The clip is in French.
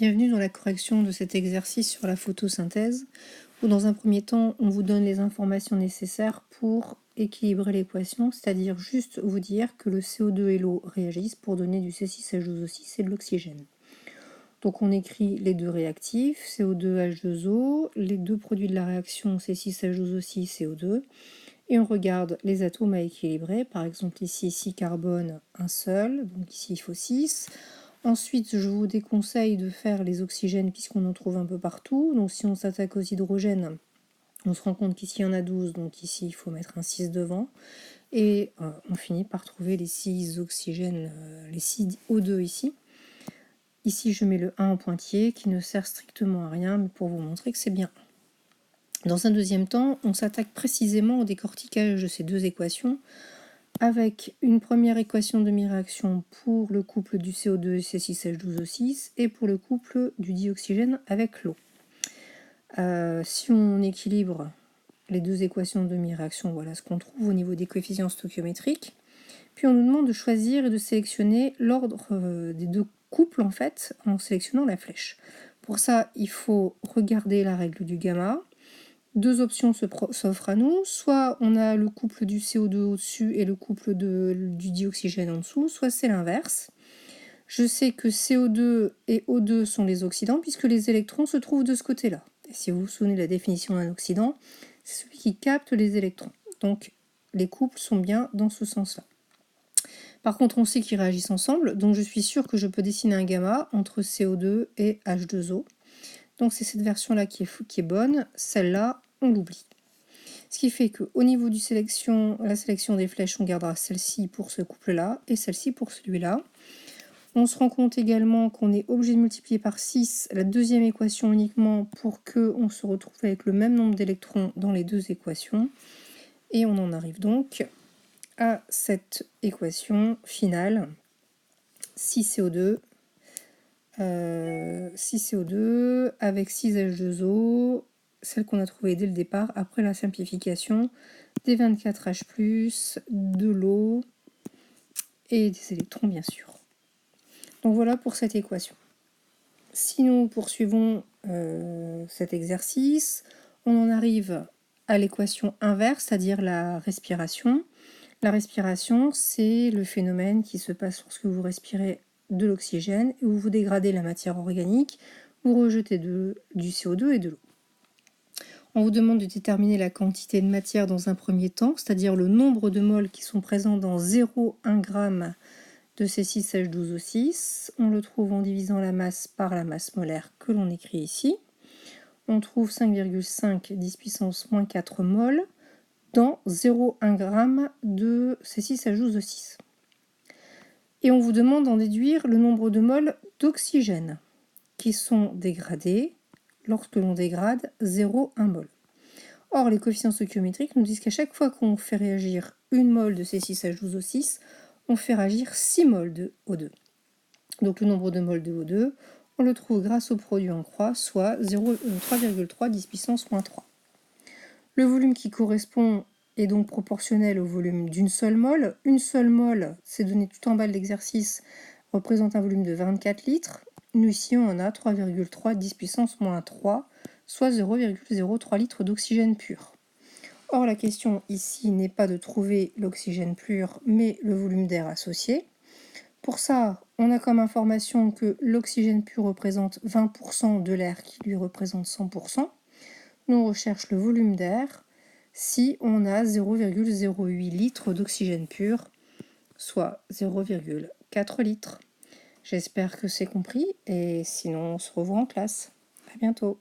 Bienvenue dans la correction de cet exercice sur la photosynthèse, où dans un premier temps, on vous donne les informations nécessaires pour équilibrer l'équation, c'est-à-dire juste vous dire que le CO2 et l'eau réagissent pour donner du C6H12O6 et de l'oxygène. Donc on écrit les deux réactifs, CO2H2O, les deux produits de la réaction C6H12O6, CO2, et on regarde les atomes à équilibrer, par exemple ici 6 carbone, un seul, donc ici il faut 6. Ensuite, je vous déconseille de faire les oxygènes puisqu'on en trouve un peu partout. Donc si on s'attaque aux hydrogènes, on se rend compte qu'ici il y en a 12, donc ici il faut mettre un 6 devant. Et on finit par trouver les 6 oxygènes, les 6 O2 ici. Ici je mets le 1 en pointillé qui ne sert strictement à rien, mais pour vous montrer que c'est bien. Dans un deuxième temps, on s'attaque précisément au décortiquage de ces deux équations, avec une première équation de demi-réaction pour le couple du CO2 et C6H12O6 et pour le couple du dioxygène avec l'eau. Si on équilibre les deux équations de demi-réaction, voilà ce qu'on trouve au niveau des coefficients stoichiométriques. Puis on nous demande de choisir et de sélectionner l'ordre des deux couples en fait, en sélectionnant la flèche. Pour ça, il faut regarder la règle du gamma. Deux options s'offrent à nous, soit on a le couple du CO2 au-dessus et le couple du dioxygène en dessous, soit c'est l'inverse. Je sais que CO2 et O2 sont les oxydants puisque les électrons se trouvent de ce côté-là. Et si vous vous souvenez de la définition d'un oxydant, c'est celui qui capte les électrons. Donc les couples sont bien dans ce sens-là. Par contre, on sait qu'ils réagissent ensemble, donc je suis sûre que je peux dessiner un gamma entre CO2 et H2O. Donc c'est cette version-là qui est bonne, celle-là, on l'oublie. Ce qui fait qu'au niveau la sélection des flèches, on gardera celle-ci pour ce couple-là et celle-ci pour celui-là. On se rend compte également qu'on est obligé de multiplier par 6 la deuxième équation uniquement pour qu'on se retrouve avec le même nombre d'électrons dans les deux équations. Et on en arrive donc à cette équation finale, 6CO2 avec 6H2O, celle qu'on a trouvée dès le départ, après la simplification des 24H+, de l'eau et des électrons bien sûr. Donc voilà pour cette équation. Si nous poursuivons cet exercice, on en arrive à l'équation inverse, c'est-à-dire la respiration. La respiration, c'est le phénomène qui se passe lorsque vous respirez de l'oxygène et où vous dégradez la matière organique, vous rejetez du CO2 et de l'eau. On vous demande de déterminer la quantité de matière dans un premier temps, c'est-à-dire le nombre de moles qui sont présents dans 0,1 g de C6H12O6. On le trouve en divisant la masse par la masse molaire que l'on écrit ici. On trouve 5,5 10 puissance moins 4 moles dans 0,1 g de C6H12O6. Et on vous demande d'en déduire le nombre de moles d'oxygène qui sont dégradés lorsque l'on dégrade 0,1 mol. Or, les coefficients stoichiométriques nous disent qu'à chaque fois qu'on fait réagir une mol de C6H12O6, on fait réagir 6 mols de O2. Donc le nombre de mols de O2, on le trouve grâce au produit en croix, soit 3,3 10 puissance moins 3. Le volume qui correspond est donc proportionnel au volume d'une seule mole. Une seule mole, c'est donné tout en bas de l'exercice, représente un volume de 24 litres. Nous ici, on en a 3,3 10 puissance moins 3, soit 0,03 litres d'oxygène pur. Or, la question ici n'est pas de trouver l'oxygène pur, mais le volume d'air associé. Pour ça, on a comme information que l'oxygène pur représente 20% de l'air qui lui représente 100%. Nous on recherche le volume d'air si on a 0,08 litres d'oxygène pur, soit 0,4 litres. J'espère que c'est compris et sinon on se revoit en classe. À bientôt.